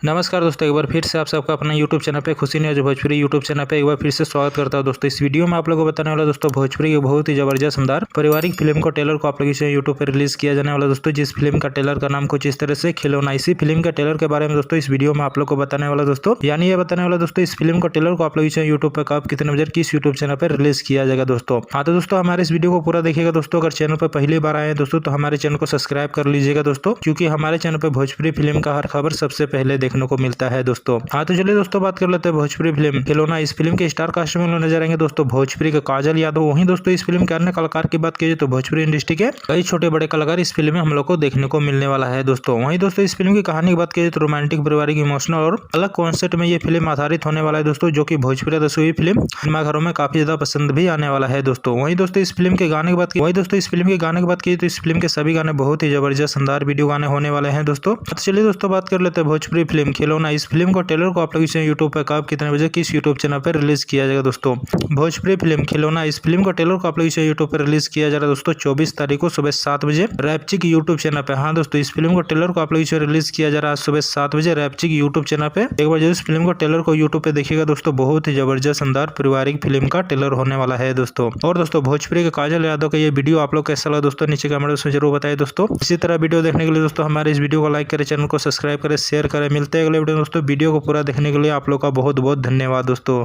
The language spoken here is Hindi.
नमस्कार दोस्तों, एक बार फिर से आप सबका अपना YouTube चैनल पे खुशी न्यूज़ भोजपुरी YouTube चैनल पे एक बार फिर से स्वागत करता हूं। दोस्तों इस वीडियो में आप लोगों को बताने वाला दोस्तों भोजपुरी की बहुत ही जबरदस्त शानदार पारिवारिक फिल्म को ट्रेलर को आप लोगों से YouTube पे रिलीज किया जाने वाला दोस्तों, जिस फिल्म का ट्रेलर का नाम कुछ इस तरह से खिलौना। इसी फिल्म के ट्रेलर के बारे में दोस्तों इस वीडियो में आप लोग को बताने वाला दोस्तों, यानी ये बताने वाला दोस्तों इस फिल्म को ट्रेलर को आप लोगों से YouTube पे कब कितने बजे किस YouTube चैनल पर रिलीज किया जाएगा दोस्तों। हाँ तो दोस्तों हमारे इस वीडियो को पूरा देखिएगा दोस्तों। अगर चैनल पर पहली बार आए हैं दोस्तों तो हमारे चैनल को सब्सक्राइब कर लीजिएगा दोस्तों, क्योंकि हमारे चैनल पर भोजपुरी फिल्म का हर खबर सबसे पहले देखने को मिलता है दोस्तों। हाँ तो चलिए दोस्तों बात कर लेते हैं भोजपुरी फिल्म खिलौना। इस फिल्म के स्टार कास्ट में नजर आएंगे दोस्तों भोजपुरी के काजल यादव। वहीं दोस्तों इस फिल्म के अन्य कलाकार की बात कीजिए तो भोजपुरी इंडस्ट्री के कई छोटे बड़े कलाकार इस फिल्म में हम लोग को देखने को मिलने वाला है दोस्तों। वहीं दोस्तों इस फिल्म की कहानी की बात कीजिए तो रोमांटिक पारिवारिक इमोशनल और अलग कॉन्सेप्ट में ये फिल्म आधारित होने वाला है दोस्तों, जो की भोजपुरी दसवीं फिल्म सिनेमाघरों में काफी ज्यादा पसंद भी आने वाला है दोस्तों। वहीं दोस्तों इस फिल्म के गाने की बात कीजिए तो इस फिल्म के सभी गाने बहुत ही जबरदस्त शानदार वीडियो गाने होने वाले हैं दोस्तों। चलिए दोस्तों बात कर लेते हैं भोजपुरी फिल्म खिलौना। इस फिल्म को ट्रेलर को आप लोग इसे यूट्यूब पे कब कितने बजे किस यूट्यूब चैनल पर रिलीज किया जाएगा दोस्तों। भोजपुरी फिल्म खिलौना इस फिल्म का ट्रेलर को आप लोग इसे यूट्यूब पर रिलीज किया जा रहा है दोस्तों 24 तारीख को सुबह 7 बजे रैपचिक यूट्यूब चैनल पे। हाँ दोस्तों इस फिल्म को ट्रेलर को आप लोग इसे रिलीज किया जा रहा है सुबह 7 बजे रैपचिक यूट्यूब चैनल पे। एक बार जरूर इस फिल्म को ट्रेलर को यूट्यूब पे देखिएगा दोस्तों, बहुत ही जबरदस्त शानदार पारिवारिक फिल्म का ट्रेलर होने वाला है दोस्तों। और दोस्तों भोजपुरी के काजल यादव का ये वीडियो आप लोग कैसा लगा दोस्तों नीचे कमेंट में जरूर बताएं दोस्तों। इसी तरह वीडियो देखने के लिए दोस्तों हमारे इस वीडियो को लाइक करें, चैनल को सब्सक्राइब करें, शेयर करें। मिलते हैं अगले वीडियो दोस्तों। वीडियो को पूरा देखने के लिए आप लोग का बहुत बहुत धन्यवाद दोस्तों।